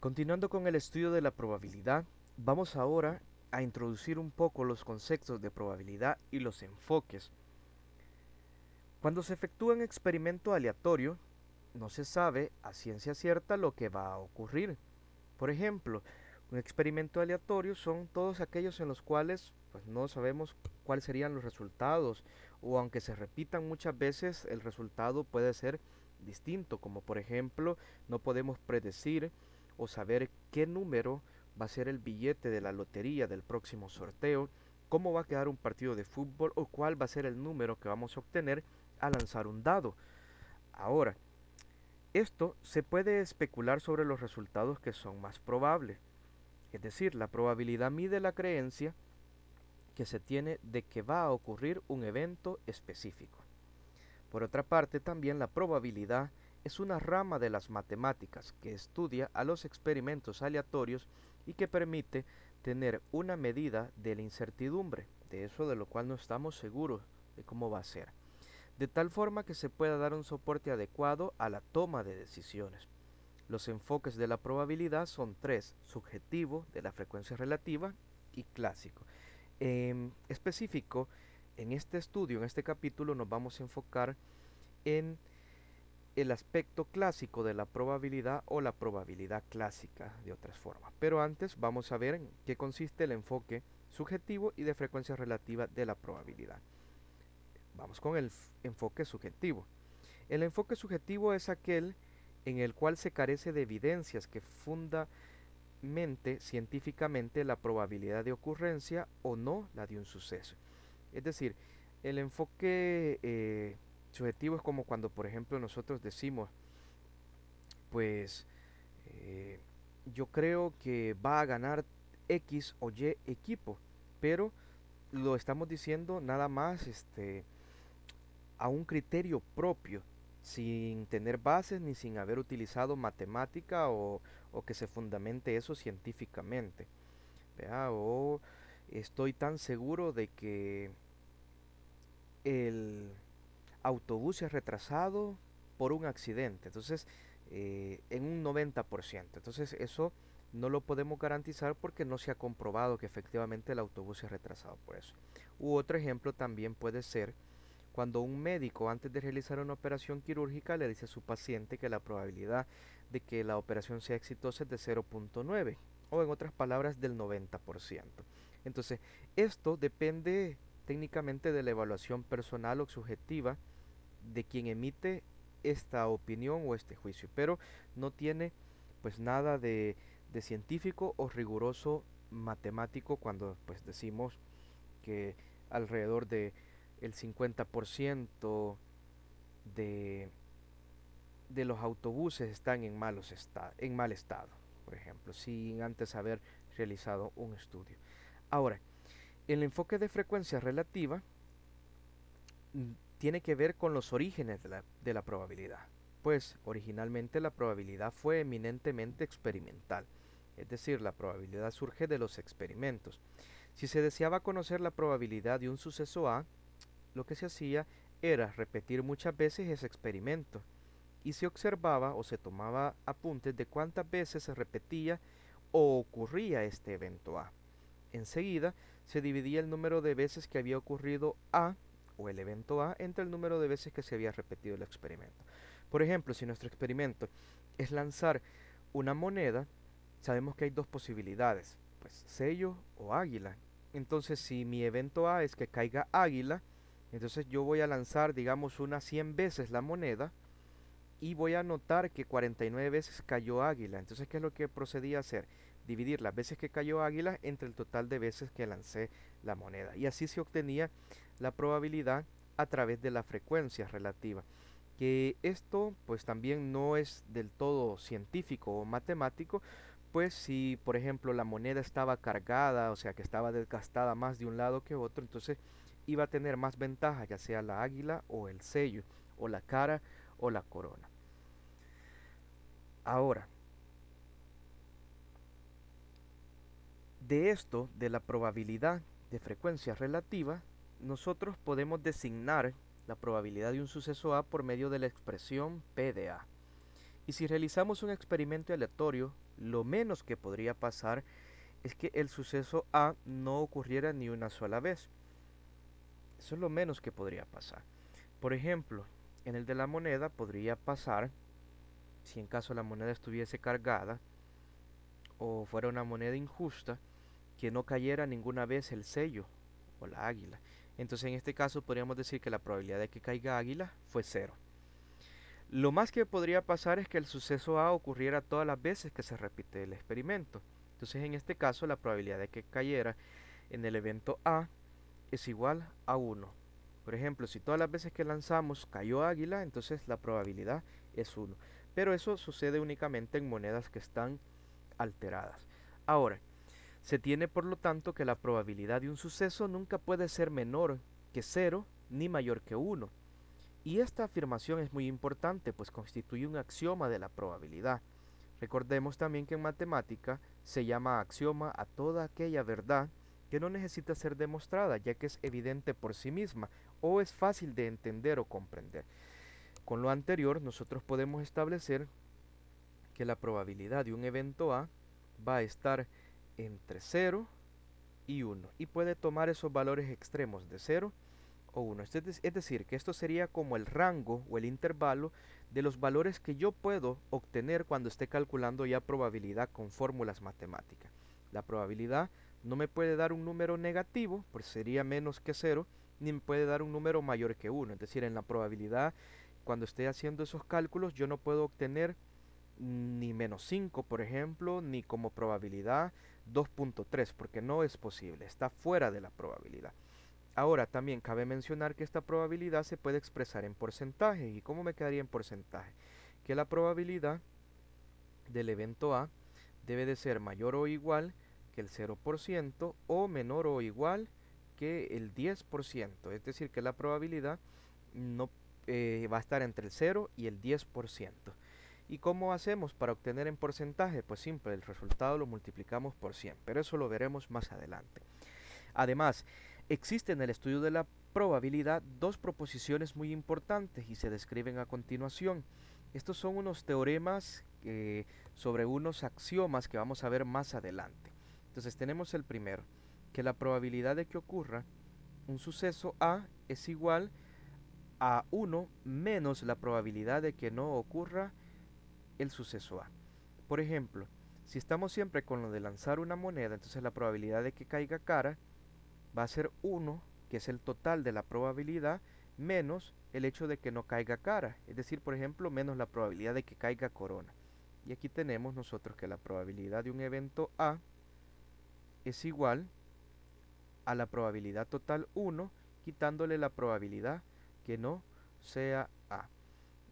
Continuando con el estudio de la probabilidad, vamos ahora a introducir un poco los conceptos de probabilidad y los enfoques. Cuando se efectúa un experimento aleatorio, no se sabe a ciencia cierta lo que va a ocurrir. Por ejemplo, un experimento aleatorio son todos aquellos en los cuales pues, no sabemos cuáles serían los resultados, o aunque se repitan muchas veces, el resultado puede ser distinto, como por ejemplo, no podemos predecir o saber qué número va a ser el billete de la lotería del próximo sorteo, cómo va a quedar un partido de fútbol o cuál va a ser el número que vamos a obtener al lanzar un dado. Ahora, esto se puede especular sobre los resultados que son más probables. Es decir, la probabilidad mide la creencia que se tiene de que va a ocurrir un evento específico. Por otra parte, también la probabilidad es una rama de las matemáticas que estudia a los experimentos aleatorios y que permite tener una medida de la incertidumbre, de eso de lo cual no estamos seguros de cómo va a ser, de tal forma que se pueda dar un soporte adecuado a la toma de decisiones. Los enfoques de la probabilidad son tres: subjetivo, de la frecuencia relativa, y clásico. En específico, en este estudio, en este capítulo, nos vamos a enfocar en el aspecto clásico de la probabilidad o la probabilidad clásica de otras formas. Pero antes vamos a ver en qué consiste el enfoque subjetivo y de frecuencia relativa de la probabilidad. Vamos con el enfoque subjetivo. El enfoque subjetivo es aquel en el cual se carece de evidencias que fundamente científicamente la probabilidad de ocurrencia o no la de un suceso. Es decir, el enfoque subjetivo es como cuando, por ejemplo, nosotros decimos, pues, eh, yo creo que va a ganar X o Y equipo, pero lo estamos diciendo nada más a un criterio propio, sin tener bases ni sin haber utilizado matemática o que se fundamente eso científicamente. ¿Vea? O estoy tan seguro de que el autobús es retrasado por un accidente, entonces en un 90%. Entonces eso no lo podemos garantizar porque no se ha comprobado que efectivamente el autobús es retrasado por eso. U otro ejemplo también puede ser cuando un médico antes de realizar una operación quirúrgica le dice a su paciente que la probabilidad de que la operación sea exitosa es de 0.9 o en otras palabras del 90%. Entonces, esto depende técnicamente de la evaluación personal o subjetiva de quien emite esta opinión o este juicio, pero no tiene pues nada de científico o riguroso matemático cuando pues decimos que alrededor de el 50% de, de los autobuses están en mal estado, por ejemplo, sin antes haber realizado un estudio. Ahora, el enfoque de frecuencia relativa tiene que ver con los orígenes de la probabilidad, pues originalmente la probabilidad fue eminentemente experimental, es decir, la probabilidad surge de los experimentos. Si se deseaba conocer la probabilidad de un suceso A, lo que se hacía era repetir muchas veces ese experimento y se observaba o se tomaba apuntes de cuántas veces se repetía o ocurría este evento A. Enseguida se dividía el número de veces que había ocurrido A o el evento A entre el número de veces que se había repetido el experimento. Por ejemplo, si nuestro experimento es lanzar una moneda, sabemos que hay dos posibilidades, pues sello o águila. Entonces, si mi evento A es que caiga águila, entonces yo voy a lanzar, digamos, unas 100 veces la moneda y voy a notar que 49 veces cayó águila. Entonces, ¿qué es lo que procedí a hacer? Dividir las veces que cayó águila entre el total de veces que lancé la moneda. Y así se obtenía la probabilidad a través de la frecuencia relativa. Que esto pues también no es del todo científico o matemático, pues si por ejemplo la moneda estaba cargada, o sea que estaba desgastada más de un lado que otro, entonces iba a tener más ventaja, ya sea la águila o el sello, o la cara o la corona. Ahora, de esto, de la probabilidad de frecuencia relativa, nosotros podemos designar la probabilidad de un suceso A por medio de la expresión P de A. Y si realizamos un experimento aleatorio, lo menos que podría pasar es que el suceso A no ocurriera ni una sola vez. Eso es lo menos que podría pasar. Por ejemplo, en el de la moneda podría pasar, si en caso la moneda estuviese cargada o fuera una moneda injusta, que no cayera ninguna vez el sello o la águila. Entonces en este caso podríamos decir que la probabilidad de que caiga águila fue cero. Lo más que podría pasar es que el suceso A ocurriera todas las veces que se repite el experimento. Entonces en este caso la probabilidad de que cayera en el evento A es igual a 1. Por ejemplo, si todas las veces que lanzamos cayó águila, entonces la probabilidad es 1. Pero eso sucede únicamente en monedas que están alteradas. Ahora, se tiene por lo tanto que la probabilidad de un suceso nunca puede ser menor que 0 ni mayor que 1. Y esta afirmación es muy importante, pues constituye un axioma de la probabilidad. Recordemos también que en matemática se llama axioma a toda aquella verdad que no necesita ser demostrada, ya que es evidente por sí misma o es fácil de entender o comprender. Con lo anterior, nosotros podemos establecer que la probabilidad de un evento A va a estar entre 0 y 1 y puede tomar esos valores extremos de 0 o 1. Es decir, que esto sería como el rango o el intervalo de los valores que yo puedo obtener cuando esté calculando ya probabilidad con fórmulas matemáticas. La probabilidad no me puede dar un número negativo, pues sería menos que 0, ni me puede dar un número mayor que 1. Es decir, en la probabilidad, cuando esté haciendo esos cálculos, yo no puedo obtener ni menos 5, por ejemplo, ni como probabilidad 2.3, porque no es posible, está fuera de la probabilidad. Ahora, también cabe mencionar que esta probabilidad se puede expresar en porcentaje. ¿Y cómo me quedaría en porcentaje? Que la probabilidad del evento A debe de ser mayor o igual que el 0% o menor o igual que el 10%. Es decir, que la probabilidad no va a estar entre el 0 y el 10%. ¿Y cómo hacemos para obtener en porcentaje? Pues simple, el resultado lo multiplicamos por 100, pero eso lo veremos más adelante. Además, existe en el estudio de la probabilidad dos proposiciones muy importantes y se describen a continuación. Estos son unos teoremas sobre unos axiomas que vamos a ver más adelante. Entonces tenemos el primero, que la probabilidad de que ocurra un suceso A es igual a 1 menos la probabilidad de que no ocurra el suceso A. Por ejemplo, si estamos siempre con lo de lanzar una moneda, entonces la probabilidad de que caiga cara va a ser 1, que es el total de la probabilidad, menos el hecho de que no caiga cara. Es decir, por ejemplo, menos la probabilidad de que caiga corona. Y aquí tenemos nosotros que la probabilidad de un evento A es igual a la probabilidad total 1, quitándole la probabilidad que no sea A.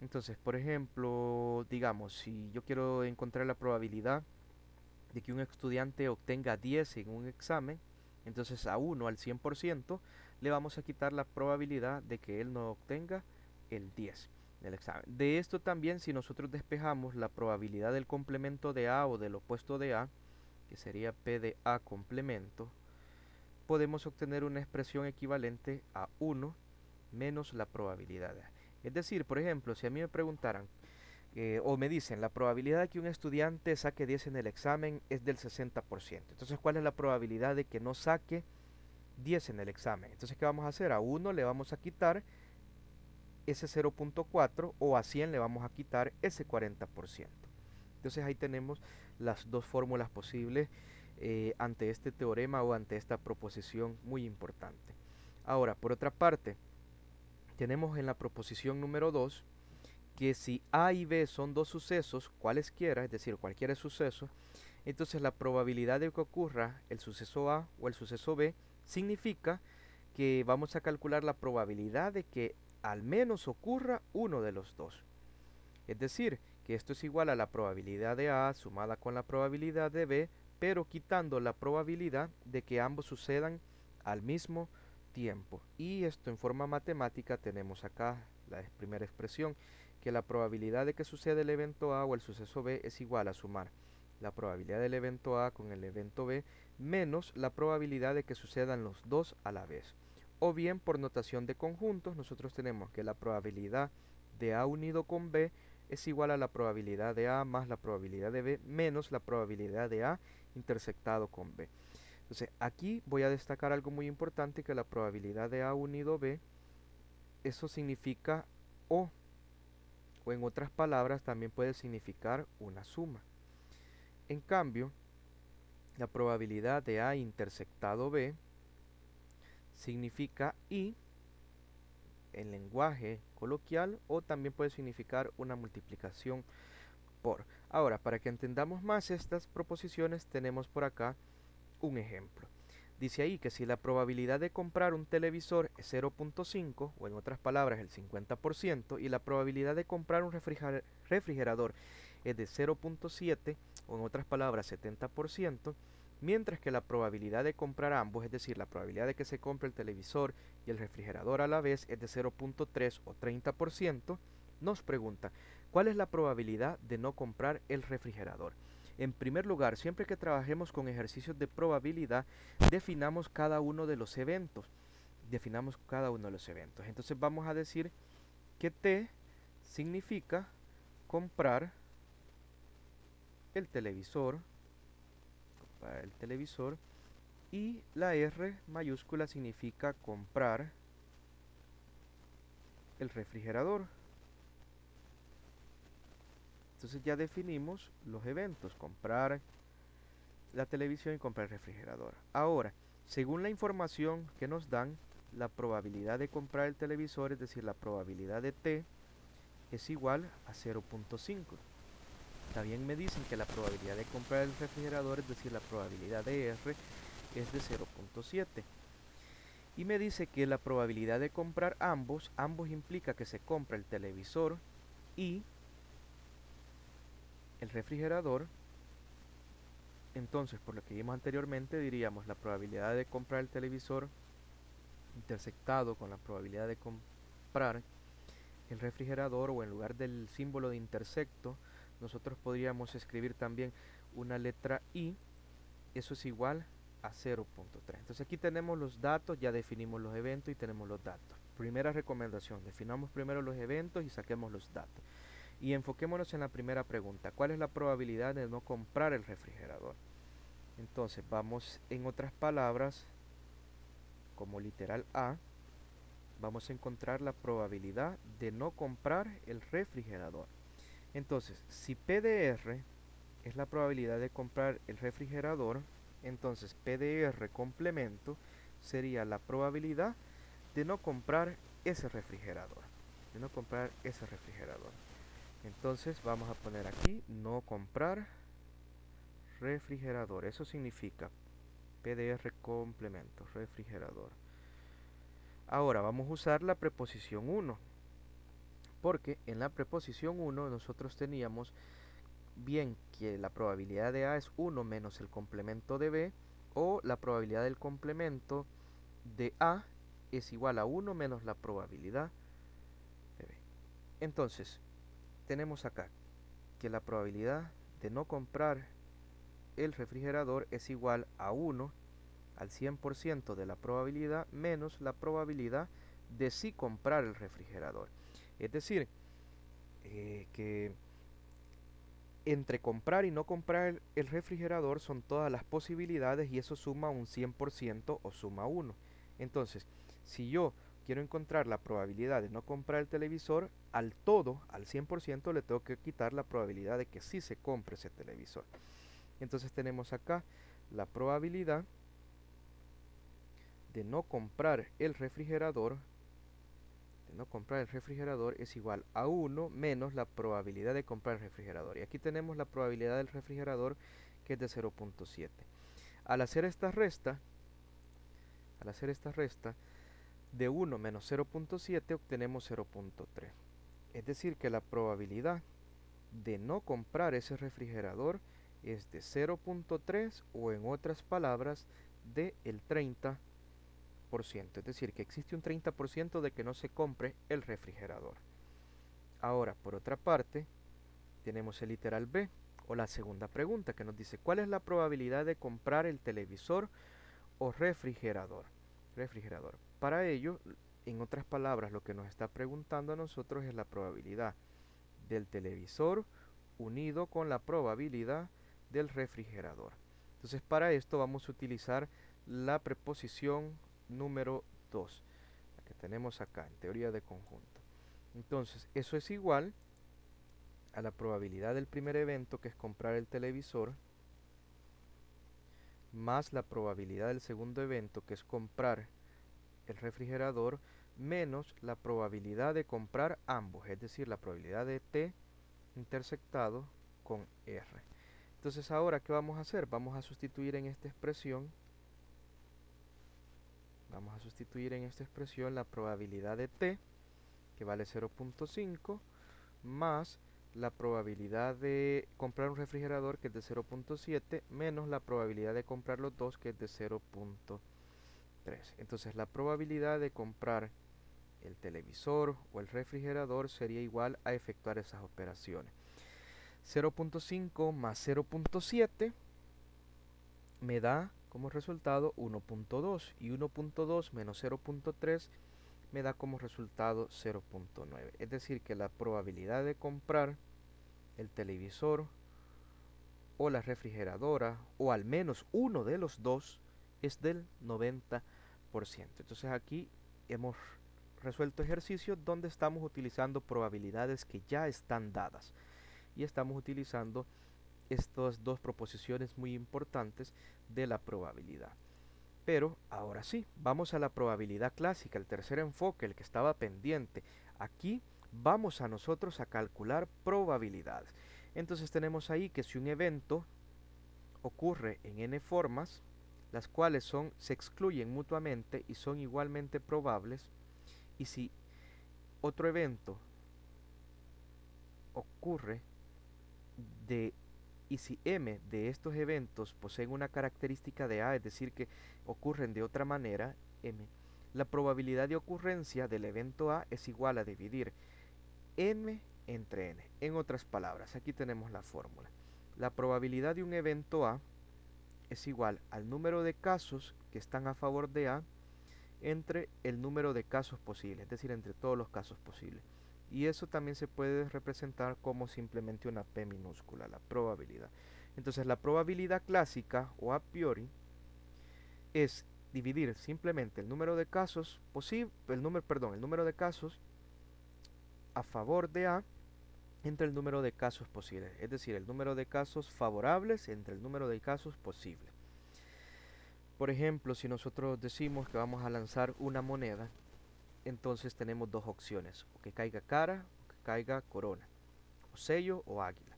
Entonces, por ejemplo, digamos, si yo quiero encontrar la probabilidad de que un estudiante obtenga 10 en un examen, entonces a 1 al 100% le vamos a quitar la probabilidad de que él no obtenga el 10 del examen. De esto también, si nosotros despejamos la probabilidad del complemento de A o del opuesto de A, que sería P de A complemento, podemos obtener una expresión equivalente a 1 menos la probabilidad de A. Es decir, por ejemplo, si a mí me preguntaran o me dicen la probabilidad de que un estudiante saque 10 en el examen es del 60%. Entonces, ¿cuál es la probabilidad de que no saque 10 en el examen? Entonces, ¿qué vamos a hacer? A 1 le vamos a quitar ese 0.4 o a 100 le vamos a quitar ese 40%. Entonces, ahí tenemos las dos fórmulas posibles ante este teorema o ante esta proposición muy importante. Ahora, por otra parte, tenemos en la proposición número 2 que si A y B son dos sucesos, cualesquiera, es decir, cualquier suceso, entonces la probabilidad de que ocurra el suceso A o el suceso B significa que vamos a calcular la probabilidad de que al menos ocurra uno de los dos. Es decir, que esto es igual a la probabilidad de A sumada con la probabilidad de B, pero quitando la probabilidad de que ambos sucedan al mismo tiempo. Y esto en forma matemática tenemos acá la primera expresión, que la probabilidad de que suceda el evento A o el suceso B es igual a sumar la probabilidad del evento A con el evento B menos la probabilidad de que sucedan los dos a la vez. O bien por notación de conjuntos nosotros tenemos que la probabilidad de A unido con B es igual a la probabilidad de A más la probabilidad de B menos la probabilidad de A intersectado con B. Entonces aquí voy a destacar algo muy importante, que la probabilidad de A unido B, eso significa o en otras palabras también puede significar una suma. En cambio, la probabilidad de A intersectado B significa I en lenguaje coloquial, o también puede significar una multiplicación por. Ahora, para que entendamos más estas proposiciones, tenemos por acá un ejemplo. Dice ahí que si la probabilidad de comprar un televisor es 0.5, o en otras palabras el 50%, y la probabilidad de comprar un refrigerador es de 0.7, o en otras palabras 70%, mientras que la probabilidad de comprar ambos, es decir, la probabilidad de que se compre el televisor y el refrigerador a la vez, es de 0.3 o 30%, nos pregunta, ¿cuál es la probabilidad de no comprar el refrigerador? En primer lugar, siempre que trabajemos con ejercicios de probabilidad, definamos cada uno de los eventos. Entonces vamos a decir que T significa comprar el televisor, y la R mayúscula significa comprar el refrigerador. Entonces ya definimos los eventos, comprar la televisión y comprar el refrigerador. Ahora, según la información que nos dan, la probabilidad de comprar el televisor, es decir, la probabilidad de T, es igual a 0.5. También me dicen que la probabilidad de comprar el refrigerador, es decir, la probabilidad de R, es de 0.7. Y me dice que la probabilidad de comprar ambos implica que se compra el televisor y el refrigerador. Entonces, por lo que vimos anteriormente, diríamos la probabilidad de comprar el televisor intersectado con la probabilidad de comprar el refrigerador, o en lugar del símbolo de intersecto, nosotros podríamos escribir también una letra I. Eso es igual a 0.3. Entonces aquí tenemos los datos, ya definimos los eventos y tenemos los datos. Primera recomendación, definamos primero los eventos y saquemos los datos. Y enfoquémonos en la primera pregunta, ¿cuál es la probabilidad de no comprar el refrigerador? Entonces vamos, en otras palabras, como literal A, vamos a encontrar la probabilidad de no comprar el refrigerador. Entonces, si P de R es la probabilidad de comprar el refrigerador, entonces P de R complemento sería la probabilidad de no comprar ese refrigerador. Entonces vamos a poner aquí no comprar refrigerador. Eso significa P de R complemento, refrigerador. Ahora vamos a usar la preposición 1, porque en la preposición 1 nosotros teníamos bien que la probabilidad de A es 1 menos el complemento de B, o la probabilidad del complemento de A es igual a 1 menos la probabilidad de B. Entonces, tenemos acá que la probabilidad de no comprar el refrigerador es igual a 1 al 100% de la probabilidad menos la probabilidad de sí comprar el refrigerador. Es decir, que entre comprar y no comprar el refrigerador son todas las posibilidades, y eso suma un 100% o suma 1. Entonces, si yo quiero encontrar la probabilidad de no comprar el televisor, al 100%, le tengo que quitar la probabilidad de que sí se compre ese televisor. Entonces tenemos acá la probabilidad de no comprar el refrigerador es igual a 1 menos la probabilidad de comprar el refrigerador. Y aquí tenemos la probabilidad del refrigerador, que es de 0.7. Al hacer esta resta, de 1 menos 0.7 obtenemos 0.3. Es decir, que la probabilidad de no comprar ese refrigerador es de 0.3, o en otras palabras, de el 30%. Es decir, que existe un 30% de que no se compre el refrigerador. Ahora, por otra parte, tenemos el literal B, o la segunda pregunta, que nos dice ¿cuál es la probabilidad de comprar el televisor o refrigerador? Para ello, en otras palabras, lo que nos está preguntando a nosotros es la probabilidad del televisor unido con la probabilidad del refrigerador. Entonces para esto vamos a utilizar la preposición número 2, la que tenemos acá en teoría de conjunto. Entonces eso es igual a la probabilidad del primer evento, que es comprar el televisor, más la probabilidad del segundo evento, que es comprar el refrigerador, menos la probabilidad de comprar ambos, es decir, la probabilidad de T intersectado con R. Entonces ahora, ¿qué vamos a hacer? Vamos a sustituir en esta expresión la probabilidad de T, que vale 0.5, más la probabilidad de comprar un refrigerador, que es de 0.7, menos la probabilidad de comprar los dos, que es de 0.3. Entonces la probabilidad de comprar el televisor o el refrigerador sería igual a efectuar esas operaciones. 0.5 más 0.7 me da como resultado 1.2, y 1.2 menos 0.3 me da como resultado 0.9. Es decir, que la probabilidad de comprar el televisor o la refrigeradora, o al menos uno de los dos, es del 90%. Entonces aquí hemos resuelto ejercicios donde estamos utilizando probabilidades que ya están dadas, y estamos utilizando estas dos proposiciones muy importantes de la probabilidad. Pero ahora sí, vamos a la probabilidad clásica, el tercer enfoque, el que estaba pendiente. Aquí vamos a nosotros a calcular probabilidades. Entonces tenemos ahí que si un evento ocurre en n formas, las cuales se excluyen mutuamente y son igualmente probables, y si otro evento ocurre y si m de estos eventos poseen una característica de A, es decir, que ocurren de otra manera, m, la probabilidad de ocurrencia del evento A es igual a dividir m entre n. En otras palabras, aquí tenemos la fórmula. La probabilidad de un evento A es igual al número de casos que están a favor de A entre el número de casos posibles, es decir, entre todos los casos posibles. Y eso también se puede representar como simplemente una P minúscula, la probabilidad. Entonces la probabilidad clásica o a priori es dividir simplemente el número de casos el número de casos a favor de A entre el número de casos posibles, es decir, el número de casos favorables entre el número de casos posibles. Por ejemplo, si nosotros decimos que vamos a lanzar una moneda, entonces tenemos dos opciones: o que caiga cara o que caiga corona, o sello o águila.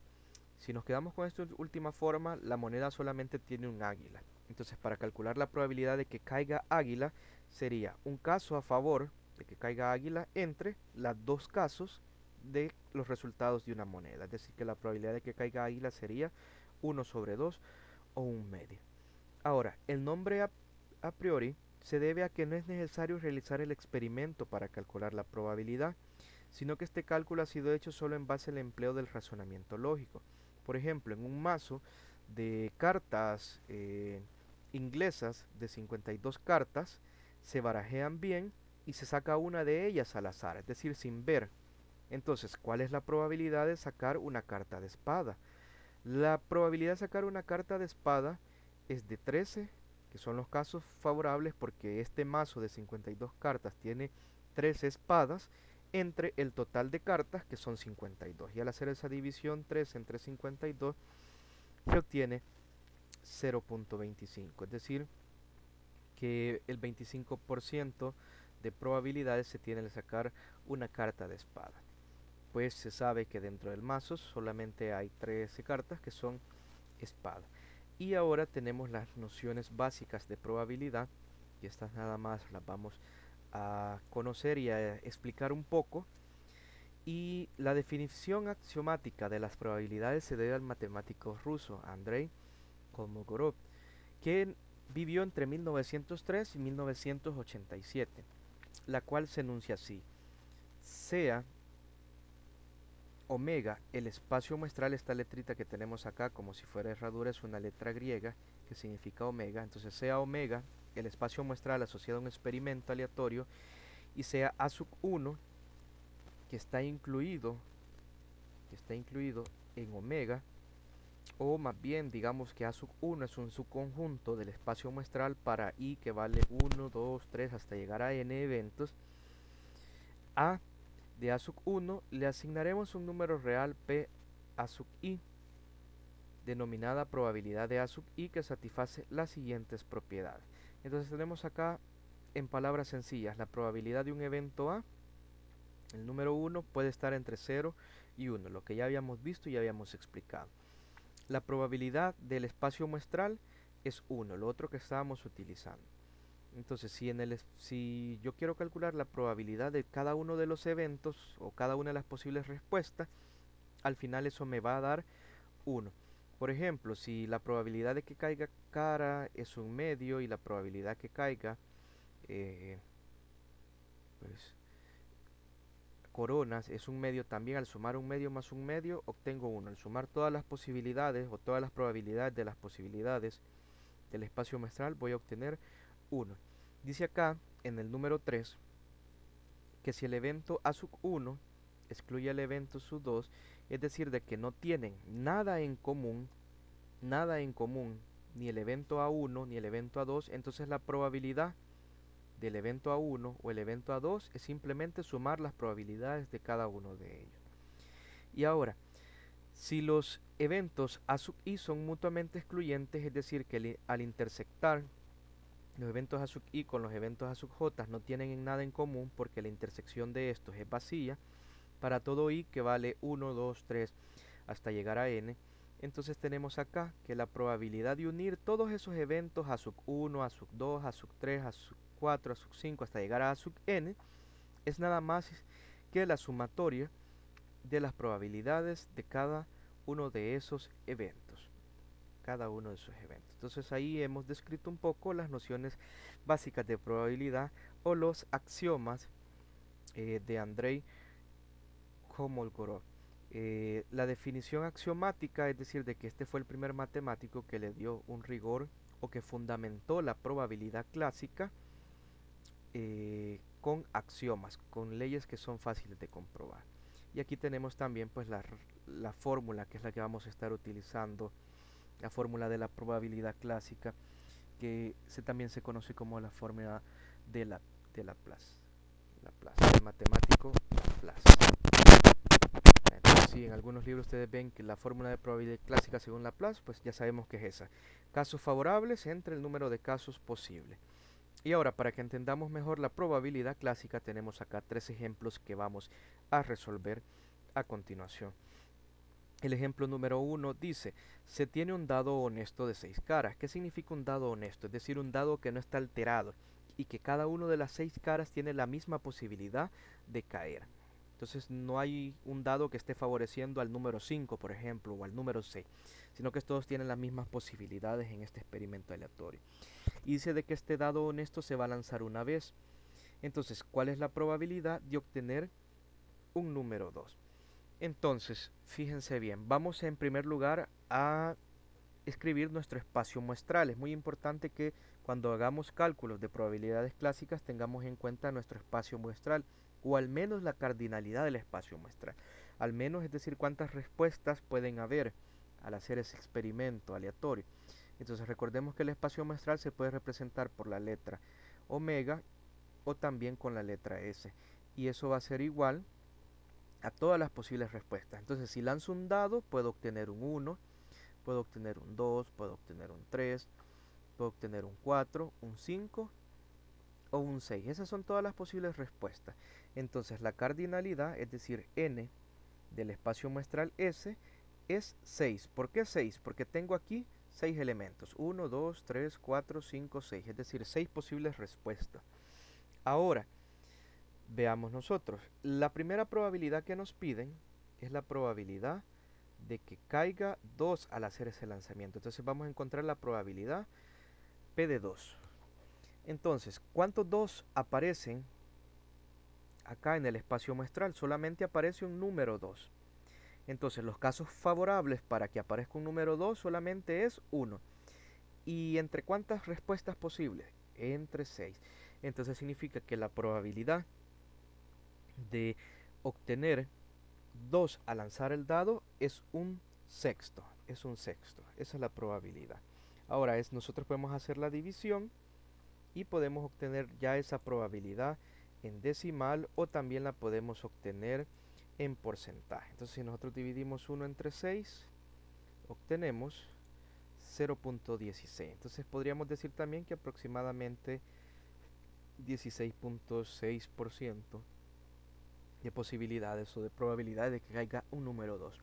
Si nos quedamos con esta última forma, la moneda solamente tiene un águila. Entonces, para calcular la probabilidad de que caiga águila, sería un caso a favor de que caiga águila entre los dos casos de los resultados de una moneda. Es decir, que la probabilidad de que caiga águila sería 1 sobre 2 o un medio. Ahora, el nombre a priori se debe a que no es necesario realizar el experimento para calcular la probabilidad, sino que este cálculo ha sido hecho solo en base al empleo del razonamiento lógico. Por ejemplo, en un mazo de cartas inglesas de 52 cartas, se barajean bien y se saca una de ellas al azar, es decir, sin ver. Entonces, ¿cuál es la probabilidad de sacar una carta de espada? La probabilidad de sacar una carta de espada es de 13, que son los casos favorables porque este mazo de 52 cartas tiene 13 espadas, entre el total de cartas, que son 52. Y al hacer esa división 13 entre 52, se obtiene 0.25. Es decir, que el 25% de probabilidades se tiene de sacar una carta de espada. Pues se sabe que dentro del mazo solamente hay 13 cartas que son espada. Y ahora tenemos las nociones básicas de probabilidad, y estas nada más las vamos a conocer y a explicar un poco. Y la definición axiomática de las probabilidades se debe al matemático ruso Andrei Kolmogorov, que vivió entre 1903 y 1987, la cual se enuncia así: sea omega, el espacio muestral, esta letrita que tenemos acá como si fuera herradura es una letra griega que significa omega. Entonces sea omega el espacio muestral asociado a un experimento aleatorio, y sea A sub 1 que está incluido que está incluido en omega, o más bien digamos que A sub 1 es un subconjunto del espacio muestral para i que vale 1, 2, 3 hasta llegar a n eventos, a de A sub 1 le asignaremos un número real p A sub i, denominada probabilidad de A sub i, que satisface las siguientes propiedades. Entonces tenemos acá, en palabras sencillas, la probabilidad de un evento A, el número 1 puede estar entre 0 y 1, lo que ya habíamos visto y ya habíamos explicado. La probabilidad del espacio muestral es 1, lo otro que estábamos utilizando. Entonces, si yo quiero calcular la probabilidad de cada uno de los eventos o cada una de las posibles respuestas, al final eso me va a dar 1. Por ejemplo, si la probabilidad de que caiga cara es un medio y la probabilidad que caiga pues, coronas es un medio también, al sumar un medio más un medio obtengo 1. Al sumar todas las posibilidades o todas las probabilidades de las posibilidades del espacio muestral voy a obtener 1. Dice acá en el número 3 que si el evento A sub 1 excluye el evento sub 2, es decir, de que no tienen nada en común, ni el evento A1 ni el evento A2, entonces la probabilidad del evento A1 o el evento A2 es simplemente sumar las probabilidades de cada uno de ellos. Y ahora, si los eventos A sub i son mutuamente excluyentes, es decir, que al intersectar los eventos A sub i con los eventos A sub j no tienen nada en común porque la intersección de estos es vacía, para todo i que vale 1, 2, 3 hasta llegar a n, entonces tenemos acá que la probabilidad de unir todos esos eventos A sub 1, A sub 2, A sub 3, A sub 4, A sub 5 hasta llegar a sub n es nada más que la sumatoria de las probabilidades de cada uno de esos eventos. Entonces ahí hemos descrito un poco las nociones básicas de probabilidad o los axiomas de Andrei Kolmogorov. La definición axiomática, es decir, de que este fue el primer matemático que le dio un rigor o que fundamentó la probabilidad clásica con axiomas, con leyes que son fáciles de comprobar. Y aquí tenemos también pues la fórmula, que es la que vamos a estar utilizando, la fórmula de la probabilidad clásica, que también se conoce como la fórmula de Laplace, el matemático Laplace. Entonces, si en algunos libros ustedes ven que la fórmula de probabilidad clásica según Laplace, pues ya sabemos que es esa. Casos favorables entre el número de casos posibles. Y ahora, para que entendamos mejor la probabilidad clásica, tenemos acá 3 ejemplos que vamos a resolver a continuación. El ejemplo número 1 dice, se tiene un dado honesto de 6 caras. ¿Qué significa un dado honesto? Es decir, un dado que no está alterado y que cada una de las 6 caras tiene la misma posibilidad de caer. Entonces no hay un dado que esté favoreciendo al número 5, por ejemplo, o al número 6, sino que todos tienen las mismas posibilidades en este experimento aleatorio. Y dice de que este dado honesto se va a lanzar una vez. Entonces, ¿cuál es la probabilidad de obtener un número 2? Entonces, fíjense bien, vamos en primer lugar a escribir nuestro espacio muestral. Es muy importante que cuando hagamos cálculos de probabilidades clásicas tengamos en cuenta nuestro espacio muestral, o al menos la cardinalidad del espacio muestral. Al menos, es decir, cuántas respuestas pueden haber al hacer ese experimento aleatorio. Entonces recordemos que el espacio muestral se puede representar por la letra omega o también con la letra S. Y eso va a ser igual a todas las posibles respuestas. Entonces si lanzo un dado puedo obtener un 1, puedo obtener un 2, puedo obtener un 3, puedo obtener un 4, un 5 o un 6. Esas son todas las posibles respuestas. Entonces la cardinalidad, es decir, n del espacio muestral S, es 6. ¿Por qué 6? Porque tengo aquí 6 elementos. 1, 2, 3, 4, 5, 6. Es decir, 6 posibles respuestas. Ahora, veamos nosotros. La primera probabilidad que nos piden es la probabilidad de que caiga 2 al hacer ese lanzamiento. Entonces vamos a encontrar la probabilidad P de 2. Entonces, ¿cuántos 2 aparecen acá en el espacio muestral? Solamente aparece un número 2. Entonces, los casos favorables para que aparezca un número 2 solamente es 1. ¿Y entre cuántas respuestas posibles? Entre 6. Entonces significa que la probabilidad de obtener 2 al lanzar el dado es un sexto. Esa es la probabilidad. Ahora nosotros podemos hacer la división y podemos obtener ya esa probabilidad en decimal o también la podemos obtener en porcentaje. Entonces si nosotros dividimos 1 entre 6, obtenemos 0.16. Entonces podríamos decir también que aproximadamente 16.6% de posibilidades o de probabilidad de que caiga un número 2.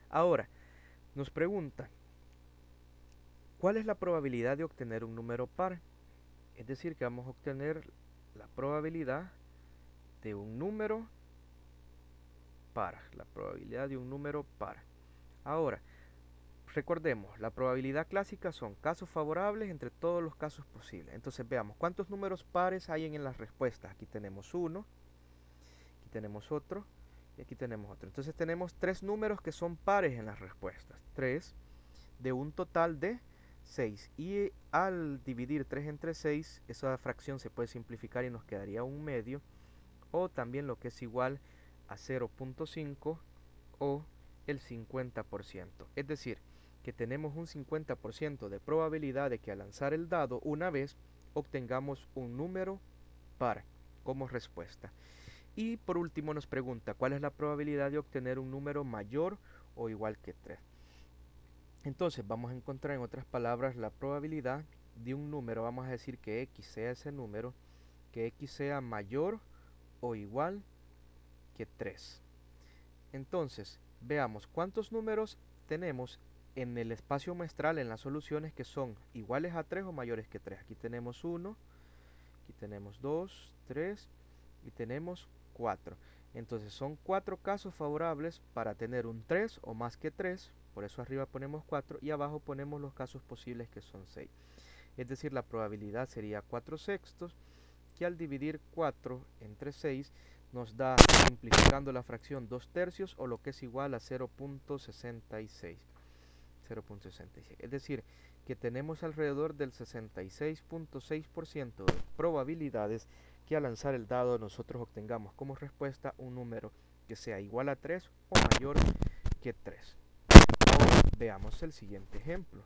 Ahora, nos pregunta, ¿cuál es la probabilidad de obtener un número par? Es decir, que vamos a obtener la probabilidad de un número par. La probabilidad de un número par. Ahora, recordemos, la probabilidad clásica son casos favorables entre todos los casos posibles. Entonces veamos, ¿cuántos números pares hay en las respuestas? Aquí tenemos uno, aquí tenemos otro y aquí tenemos otro. Entonces tenemos 3 números que son pares en las respuestas. 3 de un total de 6. Y al dividir 3 entre 6, esa fracción se puede simplificar y nos quedaría un medio. O también lo que es igual a 0.5 o el 50%. Es decir, que tenemos un 50% de probabilidad de que al lanzar el dado una vez obtengamos un número par como respuesta. Y por último nos pregunta, ¿cuál es la probabilidad de obtener un número mayor o igual que 3? Entonces vamos a encontrar en otras palabras la probabilidad de un número, vamos a decir que x sea ese número, que x sea mayor o igual que 3. Entonces, veamos cuántos números tenemos en el espacio muestral en las soluciones que son iguales a 3 o mayores que 3. Aquí tenemos 1, aquí tenemos 2, 3 y tenemos 4. Entonces son 4 casos favorables para tener un 3 o más que 3, por eso arriba ponemos 4 y abajo ponemos los casos posibles que son 6. Es decir, la probabilidad sería 4 sextos, que al dividir 4 entre 6 nos da, simplificando la fracción, 2 tercios o lo que es igual a 0.66. Es decir, que tenemos alrededor del 66.6% de probabilidades que al lanzar el dado nosotros obtengamos como respuesta un número que sea igual a 3 o mayor que 3. Ahora veamos el siguiente ejemplo.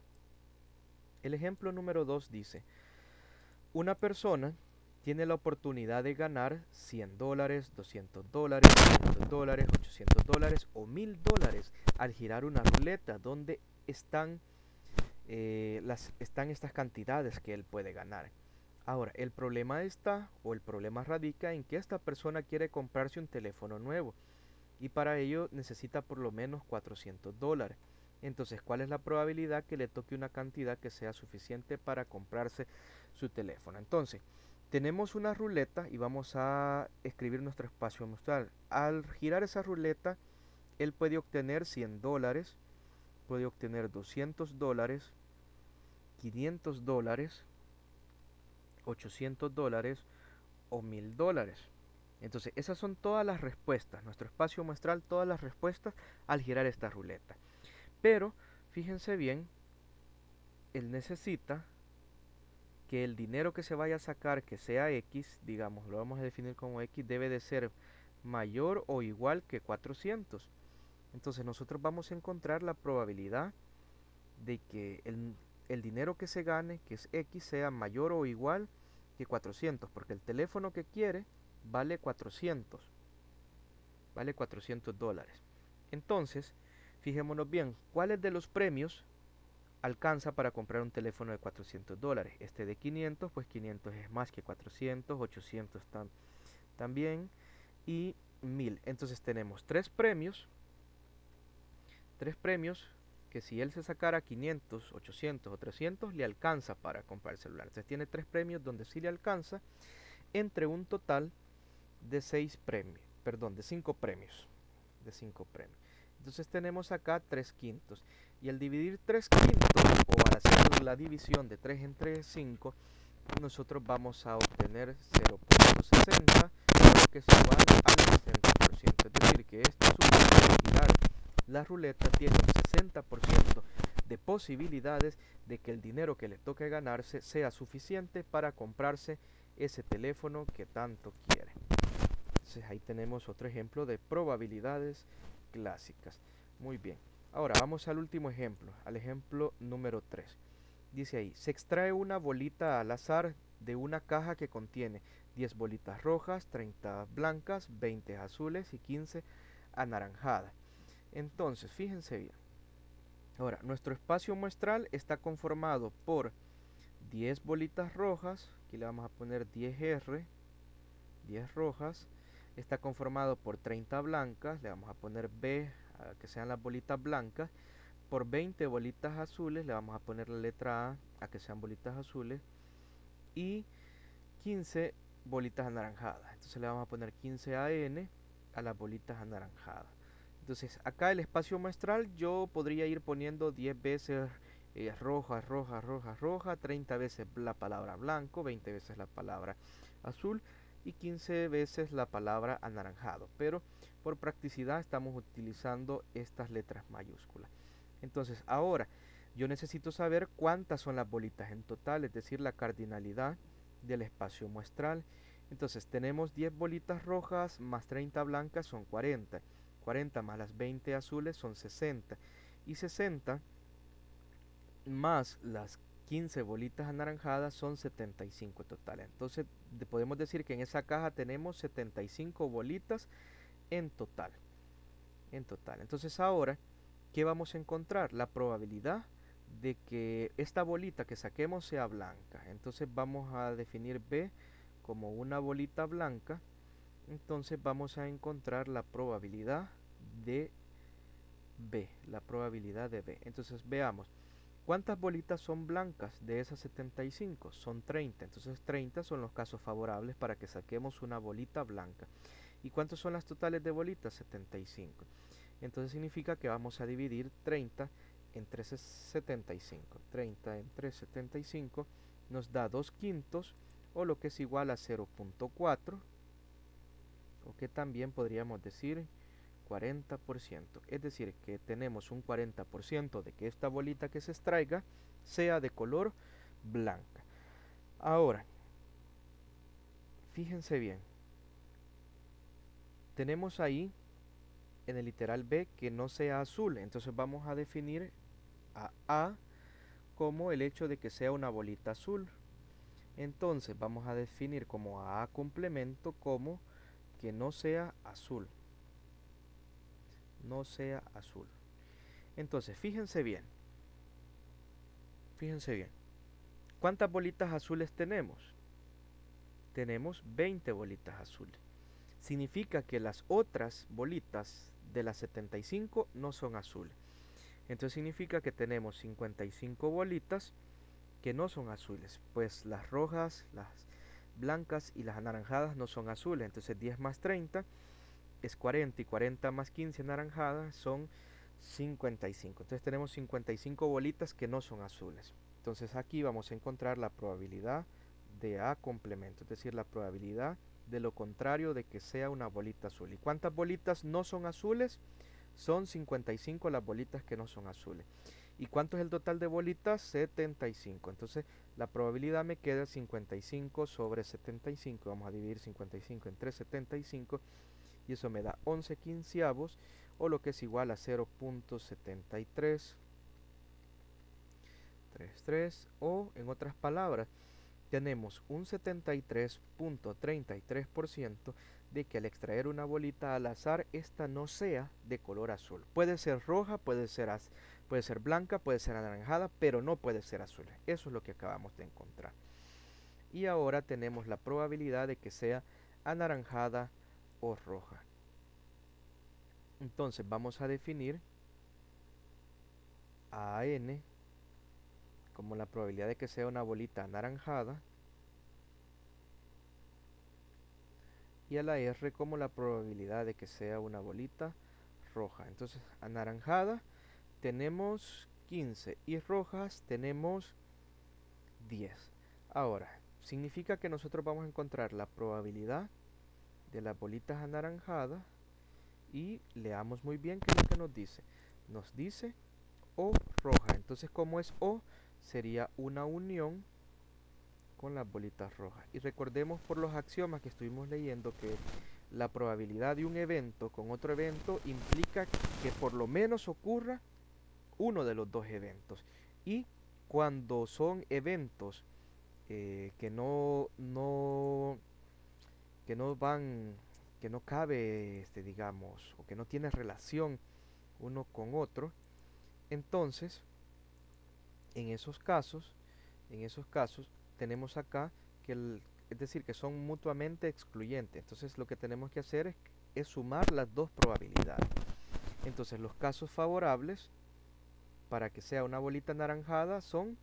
El ejemplo número 2 dice, una persona tiene la oportunidad de ganar $100, $200, $500, $800 o $1000 al girar una ruleta donde están estas cantidades que él puede ganar. Ahora, el problema radica en que esta persona quiere comprarse un teléfono nuevo y para ello necesita por lo menos $400. Entonces, ¿cuál es la probabilidad que le toque una cantidad que sea suficiente para comprarse su teléfono? Entonces, tenemos una ruleta y vamos a escribir nuestro espacio muestral. Al girar esa ruleta, él puede obtener $100, puede obtener $200, $500, $800 o $1000. Entonces, esas son todas las respuestas. Nuestro espacio muestral, todas las respuestas al girar esta ruleta. Pero, fíjense bien, él necesita que el dinero que se vaya a sacar, que sea X, digamos, lo vamos a definir como X, debe de ser mayor o igual que 400. Entonces nosotros vamos a encontrar la probabilidad de que el dinero que se gane, que es X, sea mayor o igual que 400, porque el teléfono que quiere vale 400. Vale $400. Entonces, fijémonos bien, ¿cuáles de los premios alcanza para comprar un teléfono de $400? Este de 500, pues 500 es más que 400, 800 también y 1000. Entonces tenemos tres premios que si él se sacara 500, 800 o 300 le alcanza para comprar el celular. Entonces tiene tres premios donde sí le alcanza entre un total de 5 premios. Entonces tenemos acá 3 quintos. Y al dividir 3 quintos, o al hacer la división de 3 entre 5, nosotros vamos a obtener 0.60, lo que es igual al 60%. Es decir, que este sujeto de girar la ruleta tiene un 60% de posibilidades de que el dinero que le toque ganarse sea suficiente para comprarse ese teléfono que tanto quiere. Entonces ahí tenemos otro ejemplo de probabilidades clásicas. Muy bien. Ahora vamos al último ejemplo, al ejemplo número 3. Dice ahí, se extrae una bolita al azar de una caja que contiene 10 bolitas rojas, 30 blancas, 20 azules y 15 anaranjadas. Entonces, fíjense bien. Ahora, nuestro espacio muestral está conformado por 10 bolitas rojas, aquí le vamos a poner 10R, 10 rojas, está conformado por 30 blancas, le vamos a poner B, que sean las bolitas blancas, por 20 bolitas azules, le vamos a poner la letra A que sean bolitas azules, y 15 bolitas anaranjadas, entonces le vamos a poner 15 AN a las bolitas anaranjadas. Entonces acá el espacio muestral yo podría ir poniendo 10 veces roja, roja, roja, roja, 30 veces la palabra blanco, 20 veces la palabra azul y 15 veces la palabra anaranjado. Pero por practicidad estamos utilizando estas letras mayúsculas. Entonces ahora yo necesito saber cuántas son las bolitas en total, es decir, la cardinalidad del espacio muestral. Entonces tenemos 10 bolitas rojas más 30 blancas son 40. 40 más las 20 azules son 60. Y 60 más las 15 bolitas anaranjadas son 75 totales. Entonces podemos decir que en esa caja tenemos 75 bolitas en total. Entonces ahora, ¿qué vamos a encontrar? La probabilidad de que esta bolita que saquemos sea blanca. Entonces vamos a definir B como una bolita blanca. Entonces vamos a encontrar la probabilidad de B, la probabilidad de B. Entonces veamos, ¿cuántas bolitas son blancas de esas 75? Son 30, entonces 30 son los casos favorables para que saquemos una bolita blanca. ¿Y cuántos son las totales de bolitas? 75. Entonces significa que vamos a dividir 30 entre 75. 30 entre 75 nos da 2 quintos, o lo que es igual a 0.4, o que también podríamos decir 40%. Es decir, que tenemos un 40% de que esta bolita que se extraiga sea de color blanca. Ahora, fíjense bien. Tenemos ahí en el literal B que no sea azul. Entonces vamos a definir a como el hecho de que sea una bolita azul. Entonces vamos a definir como a complemento como que no sea azul. No sea azul. Entonces, fíjense bien. Fíjense bien. ¿Cuántas bolitas azules tenemos? Tenemos 20 bolitas azules. Significa que las otras bolitas de las 75 no son azules. Entonces significa que tenemos 55 bolitas que no son azules. Pues las rojas, las blancas y las anaranjadas no son azules. Entonces 10 más 30 es 40 y 40 más 15 anaranjadas son 55. Entonces tenemos 55 bolitas que no son azules. Entonces aquí vamos a encontrar la probabilidad de A complemento, es decir, la probabilidad de lo contrario de que sea una bolita azul. ¿Y cuántas bolitas no son azules? Son 55 las bolitas que no son azules. ¿Y cuánto es el total de bolitas? 75. Entonces la probabilidad me queda 55 sobre 75. Vamos a dividir 55 entre 75 y eso me da 11 quinceavos, o lo que es igual a 0.7333, o en otras palabras tenemos un 73.33% de que al extraer una bolita al azar esta no sea de color azul. Puede ser roja, puede ser blanca, puede ser anaranjada, pero no puede ser azul. Eso es lo que acabamos de encontrar. Y ahora tenemos la probabilidad de que sea anaranjada o roja. Entonces vamos a definir a N como la probabilidad de que sea una bolita anaranjada y a la R como la probabilidad de que sea una bolita roja. Entonces anaranjada tenemos 15 y rojas tenemos 10. Ahora, significa que nosotros vamos a encontrar la probabilidad de las bolitas anaranjadas y leamos muy bien qué es lo que nos dice. Nos dice O roja. Entonces, como es O, sería una unión con las bolitas rojas. Y recordemos por los axiomas que estuvimos leyendo que la probabilidad de un evento con otro evento implica que por lo menos ocurra uno de los dos eventos. Y cuando son eventos que que no van, que no cabe, digamos, o que no tiene relación uno con otro, entonces, en esos casos, tenemos acá es decir, que son mutuamente excluyentes. Entonces, lo que tenemos que hacer es sumar las dos probabilidades. Entonces, los casos favorables para que sea una bolita anaranjada son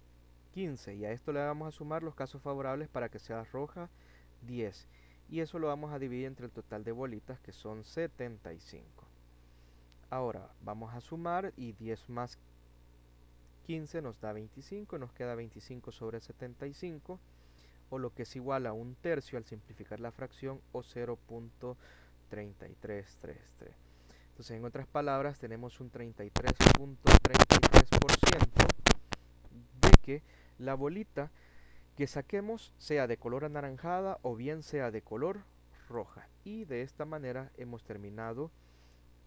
15 y a esto le vamos a sumar los casos favorables para que sea roja 10 y eso lo vamos a dividir entre el total de bolitas que son 75. Ahora vamos a sumar y 10 más 15 nos da 25, nos queda 25 sobre 75 o lo que es igual a un tercio al simplificar la fracción o 0.3333. Entonces, en otras palabras, tenemos un 33.33% de que la bolita que saquemos sea de color anaranjada o bien sea de color roja. Y de esta manera hemos terminado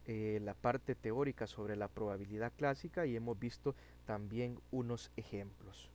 la parte teórica sobre la probabilidad clásica y hemos visto también unos ejemplos.